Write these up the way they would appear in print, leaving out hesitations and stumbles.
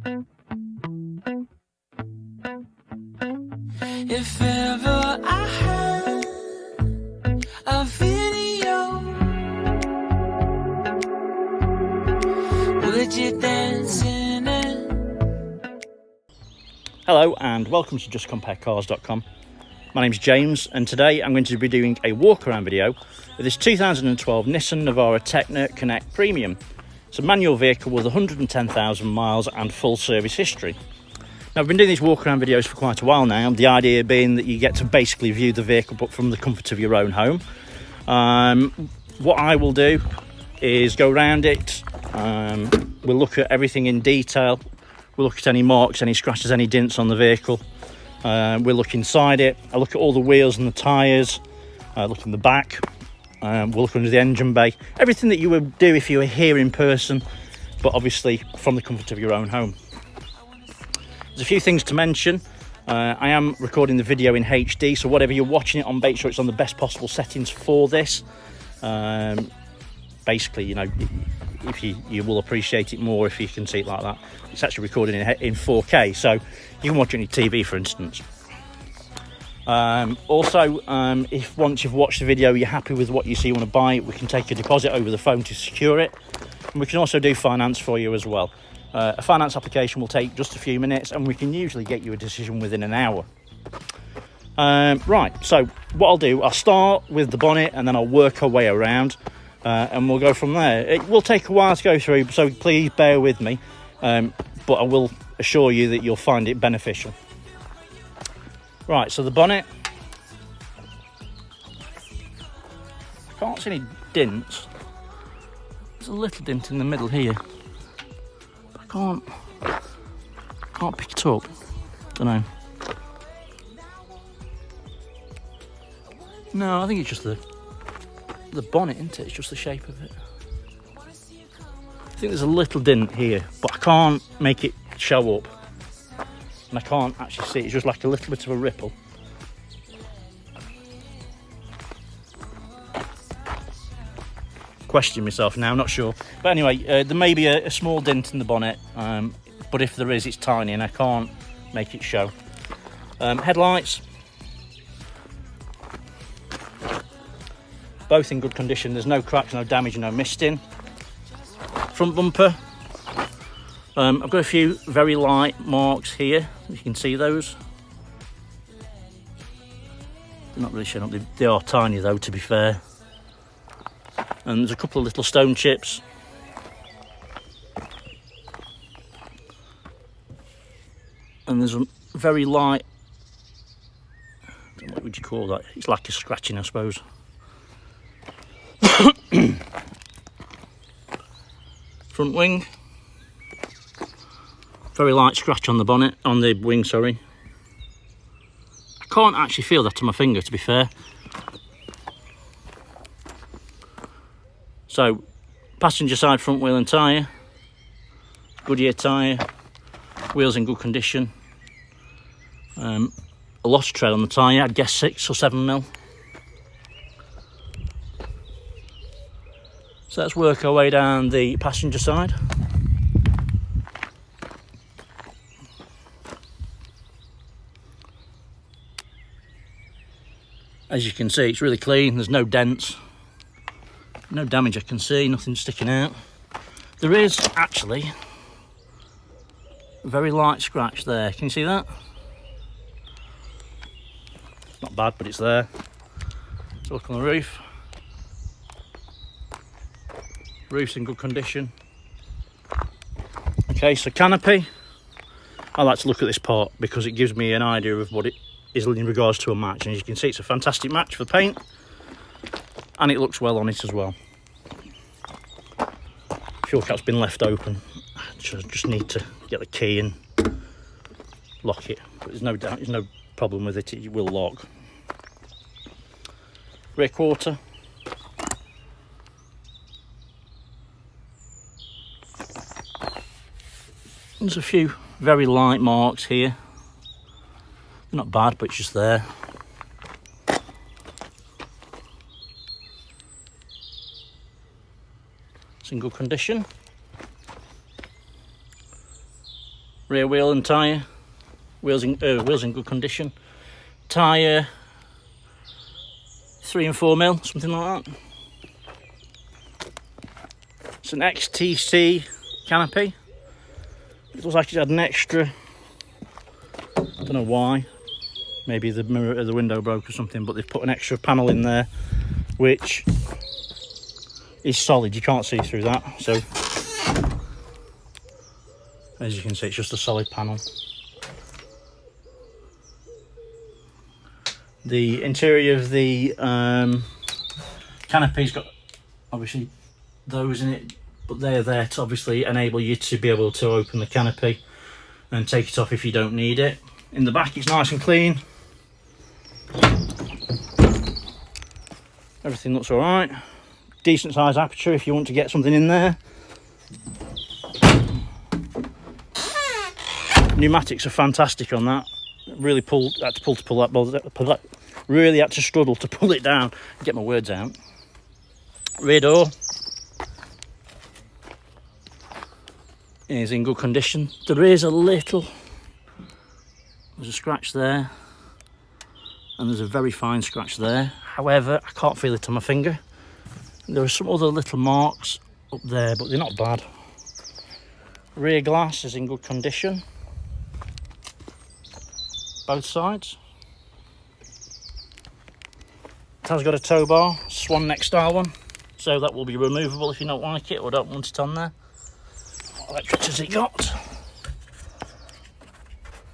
If ever I had a video, would you dance in it? Hello and welcome to justcomparecars.com. My name's James and today I'm going to be doing a walk around video with this 2012 Nissan Navara Tekna Connect Premium. It's a manual vehicle with 110,000 miles and full service history. Now, I've been doing these walk around videos for quite a while now, the idea being that you get to basically view the vehicle but from the comfort of your own home. What I will do is go around it, we'll look at everything in detail, we'll look at any marks, any scratches, any dents on the vehicle, we'll look inside it, I'll look at all the wheels and the tyres, look in the back, we'll look under the engine bay, everything that you would do if you were here in person, but obviously from the comfort of your own home. There's a few things to mention. I am recording the video in HD, so whatever you're watching it on, make sure it's on the best possible settings for this. Basically, you know, if you will appreciate it more if you can see it like that. It's actually recorded in 4K, so you can watch it on your TV, for instance. Also, if once you've watched the video, you're happy with what you see, you want to buy it, we can take a deposit over the phone to secure it. And we can also do finance for you as well. A finance application will take just a few minutes and we can usually get you a decision within an hour. Right, so what I'll do, I'll start with the bonnet and then I'll work our way around and we'll go from there. It will take a while to go through, so please bear with me, but I will assure you that you'll find it beneficial. Right, so the bonnet. I can't see any dents. There's a little dent in the middle here. Can't pick it up. Don't know. No, I think it's just the bonnet, isn't it? It's just the shape of it. I think there's a little dent here, but I can't make it show up. And I can't actually see it. It's just like a little bit of a ripple. Question myself now, I'm not sure, but anyway, there may be a small dent in the bonnet, but if there is, it's tiny and I can't make it show. Headlights, both in good condition, there's no cracks, no damage, no misting. Front bumper, I've got a few very light marks here, you can see those. They're not really showing up, they are tiny though, to be fair. And there's a couple of little stone chips. And there's a very light, what would you call that? It's like a scratching, I suppose. Front wing. Very light scratch on the bonnet, on the wing, sorry. I can't actually feel that on my finger, to be fair. So, passenger side front wheel and tyre, Goodyear tyre, wheels in good condition, a lot of tread on the tyre, I'd guess 6 or 7 mil. So let's work our way down the passenger side. As you can see, it's really clean, there's no dents. No damage I can see, nothing sticking out. There is actually a very light scratch there. Can you see that? Not bad, but it's there. Let's look on the roof. Roof's in good condition. Okay, so canopy. I like to look at this part because it gives me an idea of what it is in regards to a match. And as you can see, it's a fantastic match for paint. And it looks well on it as well. Fuel cap's been left open. Just need to get the key and lock it. But there's no problem with it. It will lock. Rear quarter. There's a few very light marks here. They're not bad, but it's just there. It's in good condition. Rear wheel and tyre. Wheels in good condition. Tyre 3 and 4 mil, something like that. It's an XTC canopy. It looks like it had an extra, I don't know why, maybe the mirror of the window broke or something, but they've put an extra panel in there which is solid, you can't see through that. So as you can see, it's just a solid panel. The interior of the canopy's got obviously those in it, but they're there to obviously enable you to be able to open the canopy and take it off if you don't need it. In the back it's nice and clean. Everything looks alright. Decent size aperture if you want to get something in there. Pneumatics are fantastic on that. Really had to struggle to pull it down. Get my words out. Rear door is in good condition. There is there's a scratch there, and there's a very fine scratch there. However, I can't feel it on my finger. There are some other little marks up there, but they're not bad. Rear glass is in good condition. Both sides. It has got a tow bar, swan neck style one, so that will be removable if you don't like it or don't want it on there. What electrics has it got?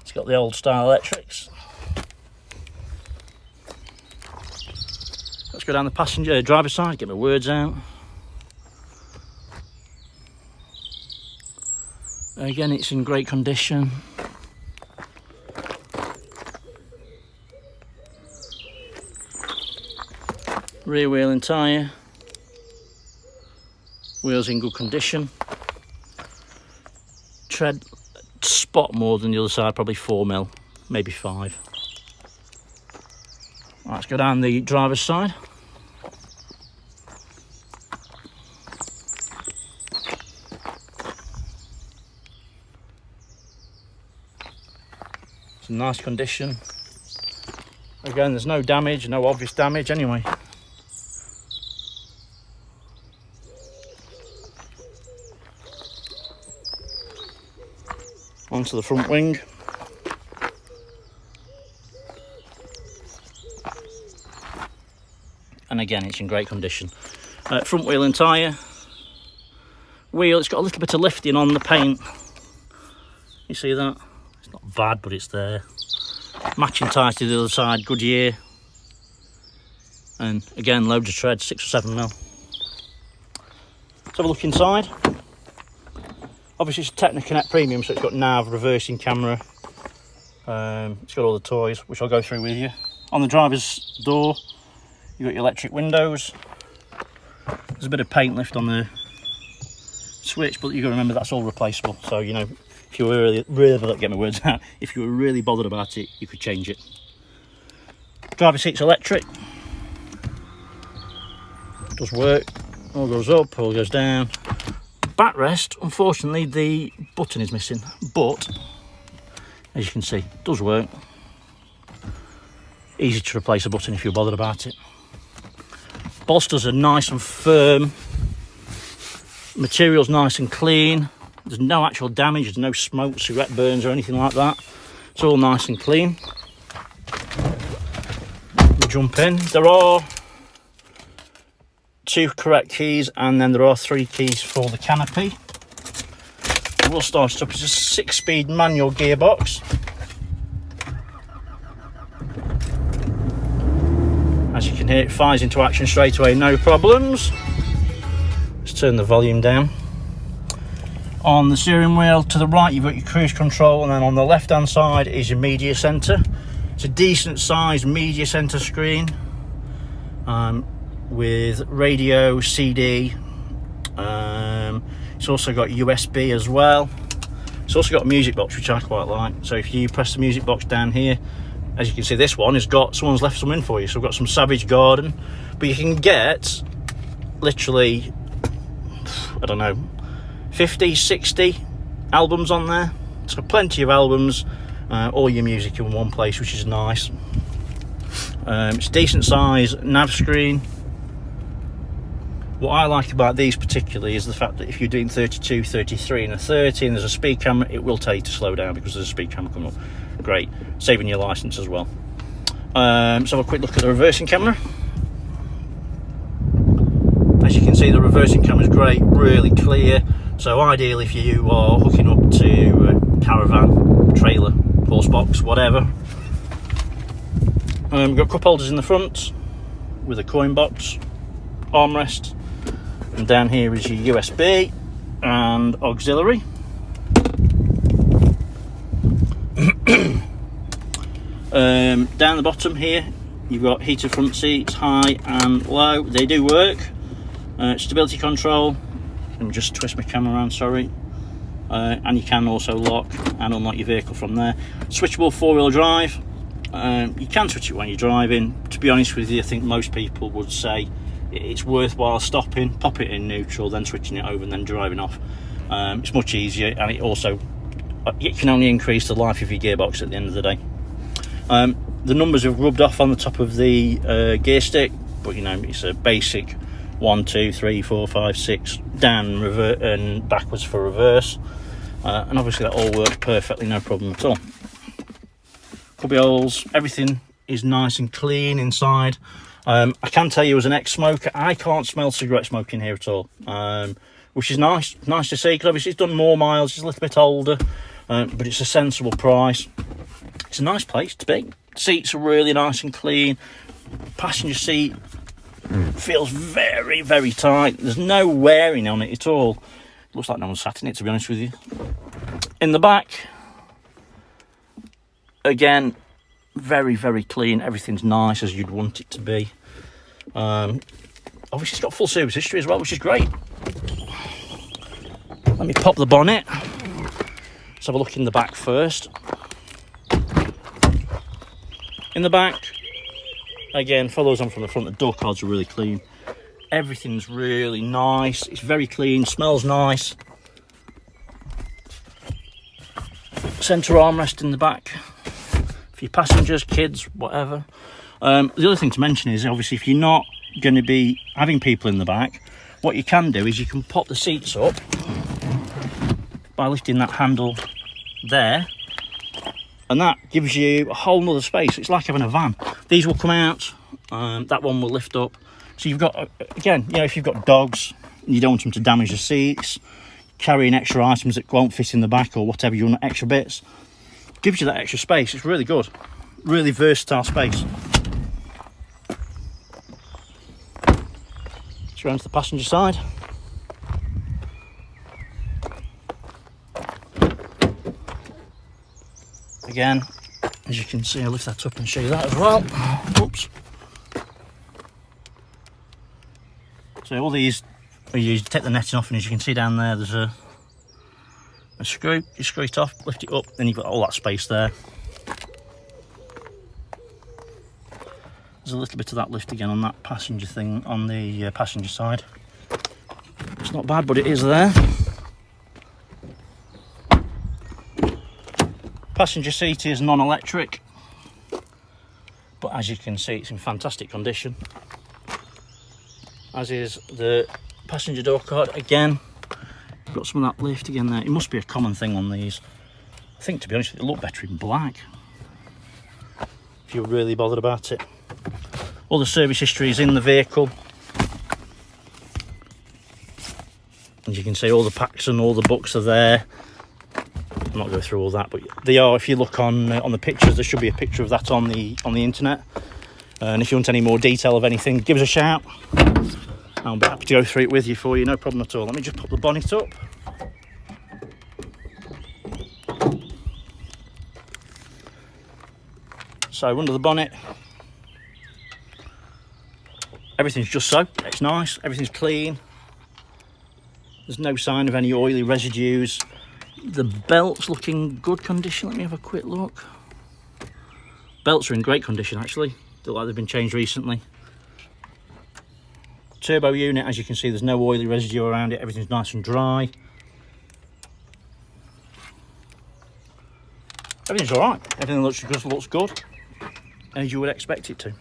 It's got the old style electrics. Let's go down the driver's side, get my words out. Again, it's in great condition. Rear wheel and tyre. Wheels in good condition. Tread spot more than the other side, probably 4 mil, maybe 5. Right, let's go down the driver's side. It's in nice condition. Again, there's no damage, no obvious damage anyway. Onto the front wing. And again, it's in great condition. Front wheel and tyre. Wheel, it's got a little bit of lifting on the paint. You see that? It's not bad, but it's there. Matching tyres to the other side, Goodyear. And again, loads of tread, 6 or 7 mil. Let's have a look inside. Obviously it's a Tekna Connect Premium, so it's got nav, reversing camera. It's got all the toys, which I'll go through with you. On the driver's door, you've got your electric windows. There's a bit of paint lift on the switch, but you've got to remember that's all replaceable. So, you know, if you were really, get my words out, if you were really bothered about it, you could change it. Driver seat's electric. Does work. All goes up, all goes down. Backrest, unfortunately, the button is missing, but as you can see, it does work. Easy to replace a button if you're bothered about it. Bolsters are nice and firm. Material's nice and clean. There's no actual damage, there's no smoke, cigarette burns or anything like that. It's all nice and clean. We jump in. There are 2 correct keys, and then there are 3 keys for the canopy. We'll start it up. It's a 6-speed manual gearbox. As you can hear, it fires into action straight away, no problems. Let's turn the volume down. On the steering wheel to the right, you've got your cruise control, and then on the left hand side is your media centre. It's a decent sized media centre screen. With radio, CD. It's also got USB as well. It's also got a music box, which I quite like. So if you press the music box down here, as you can see, this one has got, someone's left some in for you. So we've got some Savage Garden, but you can get literally, I don't know, 50, 60 albums on there. So plenty of albums, all your music in one place, which is nice. It's decent size nav screen. What I like about these particularly is the fact that if you're doing 32, 33 and a 30 and there's a speed camera, it will tell you to slow down because there's a speed camera coming up. Great, saving your license as well. Let's have a quick look at the reversing camera. As you can see, the reversing camera is great, really clear. So ideal if you are hooking up to a caravan, trailer, horse box, whatever. We've got cup holders in the front with a coin box, armrest, and down here is your USB and auxiliary. Down the bottom here you've got heated front seats, high and low. They do work. Stability control. Let me just twist my camera around, sorry. And you can also lock and unlock your vehicle from there. Switchable 4-wheel drive. You can switch it when you're driving. To be honest with you, I think most people would say it's worthwhile stopping, pop it in neutral, then switching it over and then driving off. It's much easier, and it can only increase the life of your gearbox at the end of the day. The numbers have rubbed off on the top of the gear stick, but you know, it's a basic 1, 2, 3, 4, 5, 6 down, revert and backwards for reverse, and obviously that all works perfectly, no problem at all. Cubby holes, everything is nice and clean inside. I can tell you, as an ex-smoker, I can't smell cigarette smoke in here at all, which is nice to see, because obviously it's done more miles, it's a little bit older, but it's a sensible price. It's a nice place to be. Seats are really nice and clean. Passenger seat feels very, very tight. There's no wearing on it at all. Looks like no one sat in it, to be honest with you. In the back, again, very, very clean. Everything's nice as you'd want it to be. Obviously it's got full service history as well, which is great. Let me pop the bonnet. Let's have a look in the back first. In the back, again, follows on from the front. The door cards are really clean. Everything's really nice. It's very clean, smells nice. Centre armrest in the back for your passengers, kids, whatever. The other thing to mention is, obviously, if you're not going to be having people in the back, what you can do is you can pop the seats up by lifting that handle there, and that gives you a whole nother space. It's like having a van. These will come out, that one will lift up. So you've got, again, you know, if you've got dogs and you don't want them to damage the seats, carrying extra items that won't fit in the back or whatever, you want extra bits, gives you that extra space. It's really good, really versatile space. Let's go on to the passenger side. Again, as you can see, I'll lift that up and show you that as well. Oops. So all these, you take the netting off, and as you can see down there, there's a screw. You screw it off, lift it up, then you've got all that space there. There's a little bit of that lift again on that passenger thing on the passenger side. It's not bad, but it is there. Passenger seat is non-electric, but as you can see, it's in fantastic condition, as is the passenger door card. Again, got some of that lift again there. It must be a common thing on these. I think, to be honest, it look better in black if you're really bothered about it. All the service history is in the vehicle. As you can see, all the packs and all the books are there. I'm not going through all that, but they are. If you look on the pictures, there should be a picture of that on the internet. And if you want any more detail of anything, give us a shout. I'll be happy to go through it with you for you, no problem at all. Let me just pop the bonnet up. So under the bonnet, everything's just so. It's nice. Everything's clean. There's no sign of any oily residues. The belt's looking good condition. Let me have a quick look. Belts are in great condition, actually. They look like they've been changed recently. Turbo unit, as you can see, there's no oily residue around it. Everything's nice and dry. everything's all right. Everything looks good, as you would expect it to.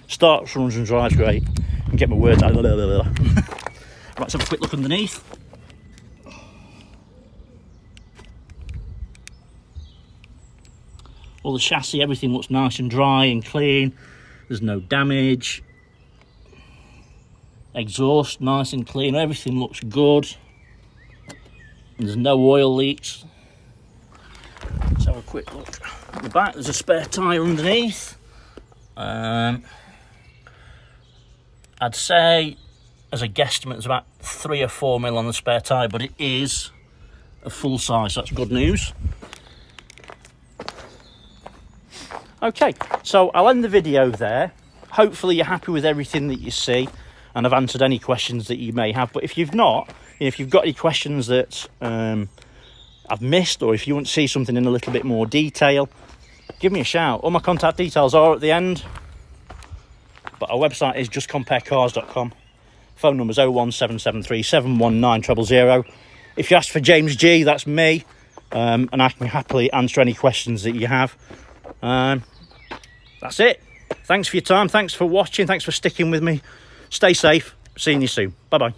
Starts, runs and drives great. And get my words out. Let's have a quick look underneath. All the chassis, everything looks nice and dry and clean. There's no damage. Exhaust, nice and clean. Everything looks good. And there's no oil leaks. Let's have a quick look at the back. There's a spare tyre underneath. I'd say, as a guesstimate, there's about 3 or 4 mil on the spare tyre, but it is a full size, so that's good news. Okay, so I'll end the video there. Hopefully you're happy with everything that you see, and I've answered any questions that you may have. But if you've not, if you've got any questions that I've missed, or if you want to see something in a little bit more detail, give me a shout. All my contact details are at the end. But our website is justcomparecars.com. Phone number is 01773 719 000. If you ask for James G, that's me, and I can happily answer any questions that you have. That's it. Thanks for your time. Thanks for watching. Thanks for sticking with me. Stay safe. Seeing you soon. Bye-bye.